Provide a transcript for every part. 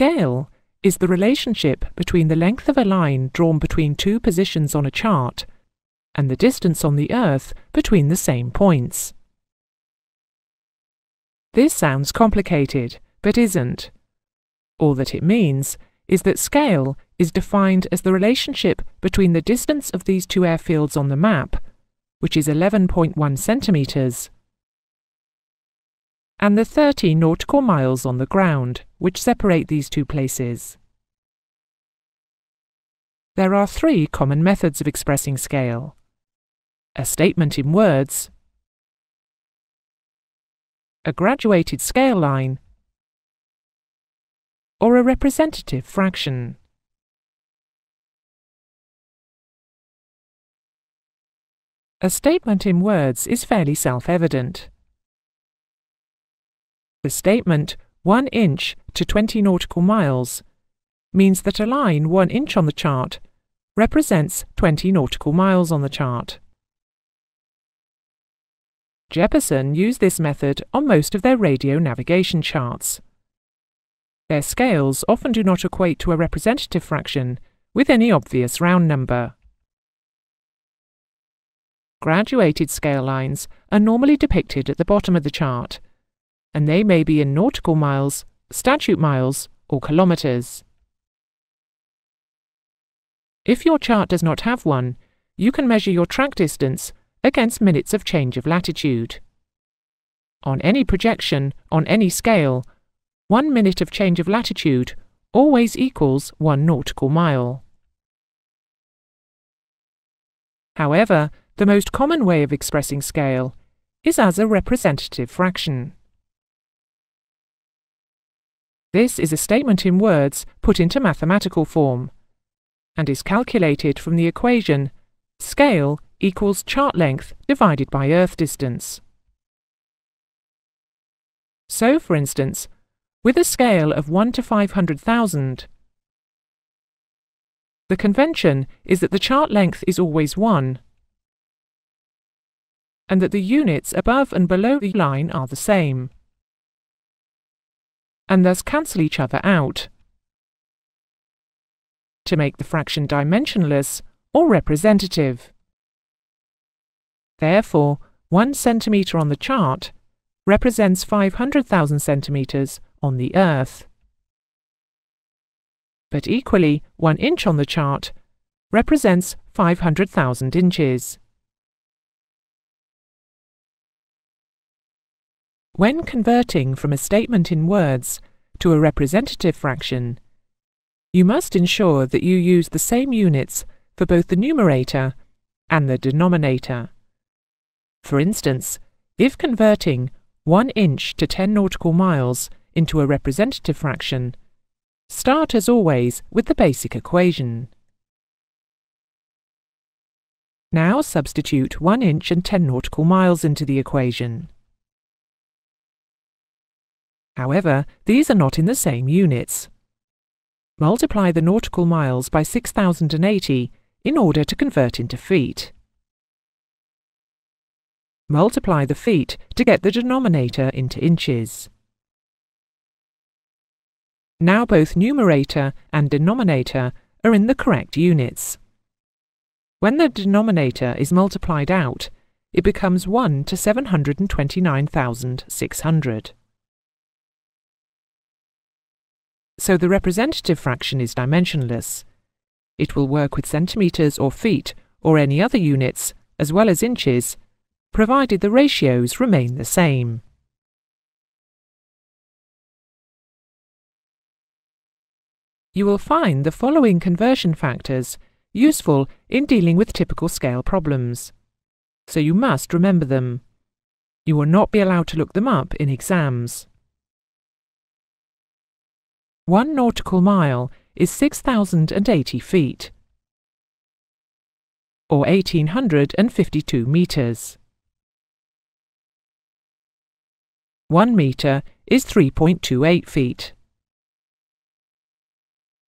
Scale is the relationship between the length of a line drawn between two positions on a chart and the distance on the Earth between the same points. This sounds complicated, but isn't. All that it means is that scale is defined as the relationship between the distance of these two airfields on the map, which is 11.1 centimetres, and the 30 nautical miles on the ground, which separate these two places. There are three common methods of expressing scale: a statement in words, a graduated scale line, or a representative fraction. A statement in words is fairly self-evident. The statement 1 inch to 20 nautical miles means that a line 1 inch on the chart represents 20 nautical miles on the chart. Jeppesen used this method on most of their radio navigation charts. Their scales often do not equate to a representative fraction with any obvious round number. Graduated scale lines are normally depicted at the bottom of the chart, and they may be in nautical miles, statute miles, or kilometres. If your chart does not have one, you can measure your track distance against minutes of change of latitude. On any projection, on any scale, 1 minute of change of latitude always equals 1 nautical mile. However, the most common way of expressing scale is as a representative fraction. This is a statement in words put into mathematical form, and is calculated from the equation scale equals chart length divided by Earth distance. So, for instance, with a scale of 1 to 500,000, the convention is that the chart length is always 1, and that the units above and below the line are the same, and thus cancel each other out, to make the fraction dimensionless or representative. Therefore, 1 centimetre on the chart represents 500,000 centimetres on the Earth. But equally, 1 inch on the chart represents 500,000 inches. When converting from a statement in words to a representative fraction, you must ensure that you use the same units for both the numerator and the denominator. For instance, if converting 1 inch to 10 nautical miles into a representative fraction, start as always with the basic equation. Now substitute 1 inch and 10 nautical miles into the equation. However, these are not in the same units. Multiply the nautical miles by 6,080 in order to convert into feet. Multiply the feet to get the denominator into inches. Now both numerator and denominator are in the correct units. When the denominator is multiplied out, it becomes 1 to 729,600. So the representative fraction is dimensionless. It will work with centimetres or feet or any other units, as well as inches, provided the ratios remain the same. You will find the following conversion factors useful in dealing with typical scale problems, so you must remember them. You will not be allowed to look them up in exams. 1 nautical mile is 6,080 feet, or 1,852 metres. 1 metre is 3.28 feet.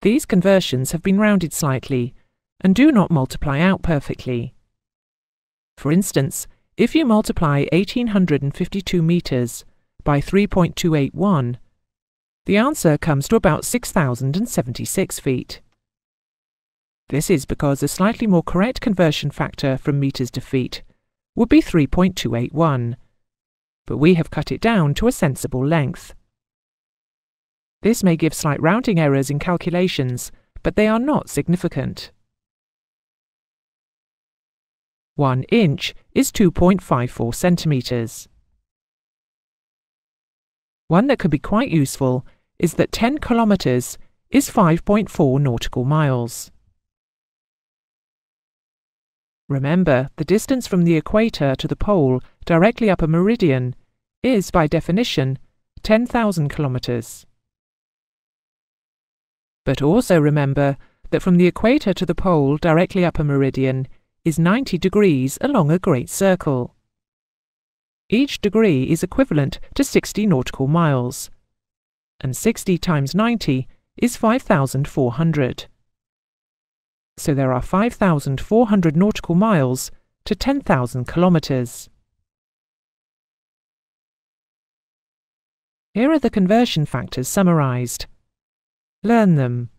These conversions have been rounded slightly and do not multiply out perfectly. For instance, if you multiply 1,852 metres by 3.281, the answer comes to about 6,076 feet. This is because a slightly more correct conversion factor from meters to feet would be 3.281, but we have cut it down to a sensible length. This may give slight rounding errors in calculations, but they are not significant. 1 inch is 2.54 centimeters. One that could be quite useful is that 10 kilometers is 5.4 nautical miles. Remember, the distance from the equator to the pole directly up a meridian is, by definition, 10,000 kilometers. But also remember that from the equator to the pole directly up a meridian is 90 degrees along a great circle. Each degree is equivalent to 60 nautical miles, and 60 times 90 is 5,400. So there are 5,400 nautical miles to 10,000 kilometers. Here are the conversion factors summarized. Learn them.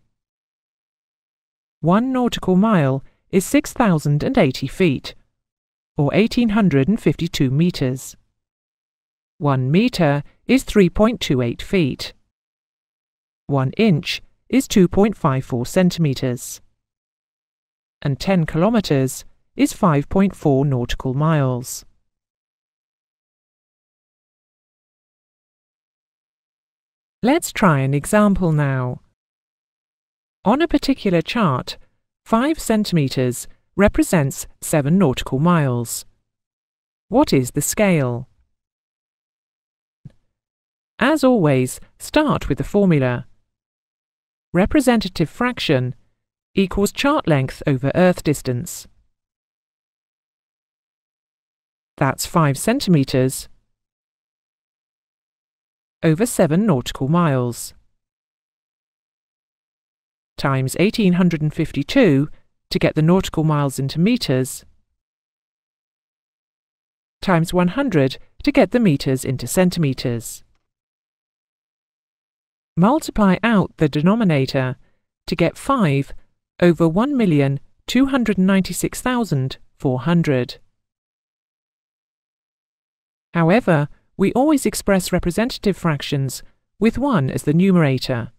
1 nautical mile is 6,080 feet, or 1,852 meters. 1 meter is 3.28 feet. 1 inch is 2.54 centimeters. And 10 kilometers is 5.4 nautical miles. Let's try an example now. On a particular chart, 5 centimeters represents 7 nautical miles. What is the scale? As always, start with the formula. Representative fraction equals chart length over Earth distance. That's 5 centimeters over 7 nautical miles, times 1,852 to get the nautical miles into meters, times 100 to get the meters into centimeters. Multiply out the denominator to get 5 over 1,296,400. However, we always express representative fractions with 1 as the numerator.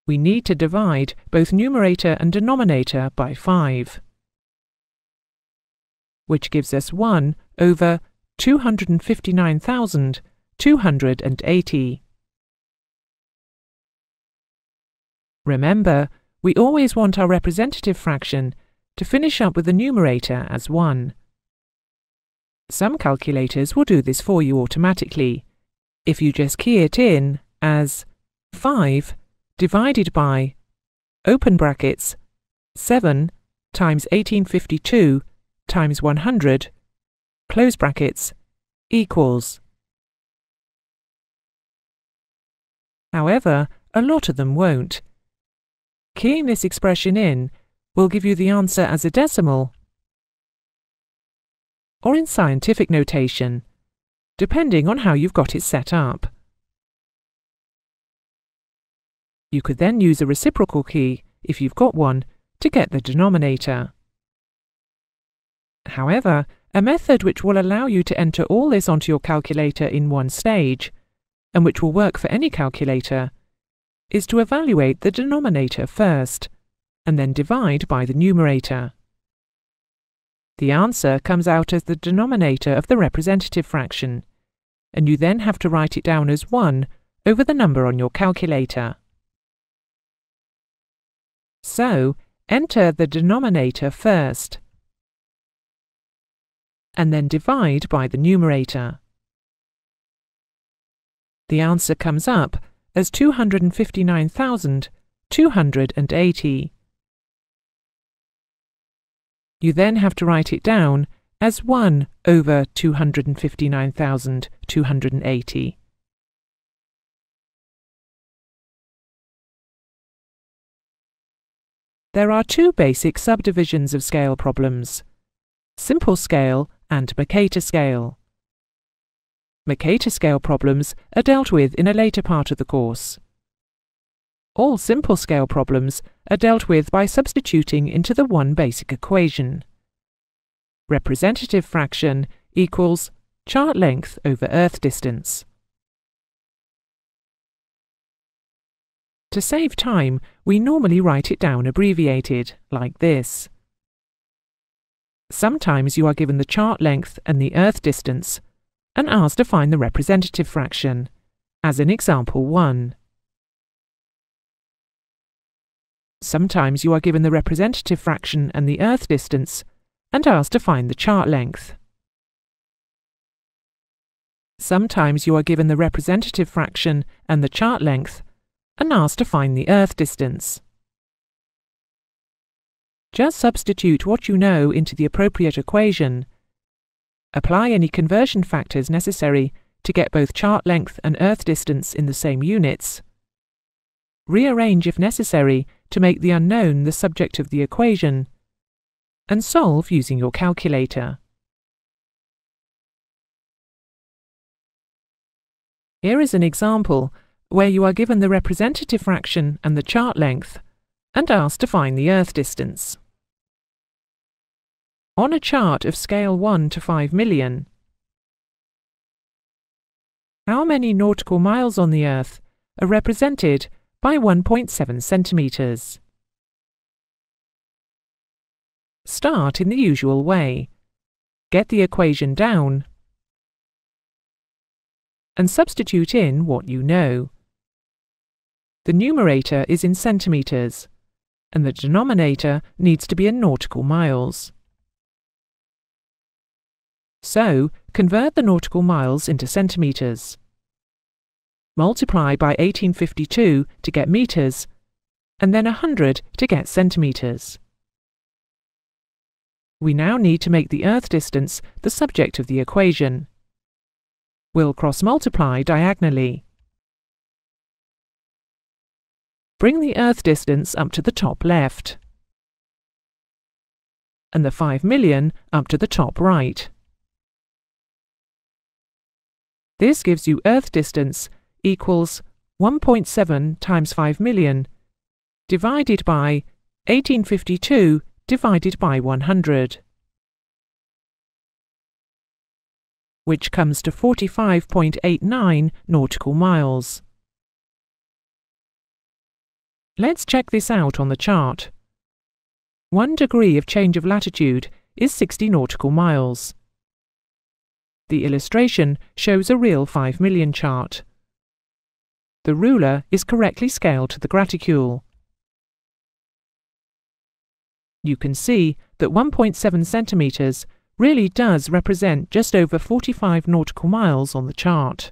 We need to divide both numerator and denominator by 5, which gives us 1 over 259,280. Remember, we always want our representative fraction to finish up with the numerator as 1. Some calculators will do this for you automatically, if you just key it in as 5 divided by, open brackets, 7 times 1852 times 100, close brackets, equals. However, a lot of them won't. Keying this expression in will give you the answer as a decimal or in scientific notation, depending on how you've got it set up. You could then use a reciprocal key, if you've got one, to get the denominator. However, a method which will allow you to enter all this onto your calculator in one stage, and which will work for any calculator, is to evaluate the denominator first, and then divide by the numerator. The answer comes out as the denominator of the representative fraction, and you then have to write it down as 1 over the number on your calculator. So, enter the denominator first, and then divide by the numerator. The answer comes up as 259,280. You then have to write it down as 1 over 259,280. There are 2 basic subdivisions of scale problems: simple scale and Mercator scale. Mercator scale problems are dealt with in a later part of the course. All simple scale problems are dealt with by substituting into the one basic equation. Representative fraction equals chart length over earth distance. To save time, we normally write it down abbreviated, like this. Sometimes you are given the chart length and the earth distance and asked to find the representative fraction, as in example 1. Sometimes you are given the representative fraction and the earth distance and asked to find the chart length. Sometimes you are given the representative fraction and the chart length and asked to find the earth distance. Just substitute what you know into the appropriate equation. Apply any conversion factors necessary to get both chart length and earth distance in the same units. Rearrange if necessary to make the unknown the subject of the equation, and solve using your calculator. Here is an example where you are given the representative fraction and the chart length and asked to find the earth distance. On a chart of scale 1 to 5 million, how many nautical miles on the Earth are represented by 1.7 centimetres? Start in the usual way. Get the equation down and substitute in what you know. The numerator is in centimetres and the denominator needs to be in nautical miles. So, convert the nautical miles into centimetres. Multiply by 1852 to get metres, and then 100 to get centimetres. We now need to make the earth distance the subject of the equation. We'll cross-multiply diagonally. Bring the earth distance up to the top left, and the 5 million up to the top right. This gives you earth distance equals 1.7 times 5 million divided by 1852 divided by 100, which comes to 45.89 nautical miles. Let's check this out on the chart. 1 degree of change of latitude is 60 nautical miles. The illustration shows a real 5 million chart. The ruler is correctly scaled to the graticule. You can see that 1.7 centimetres really does represent just over 45 nautical miles on the chart.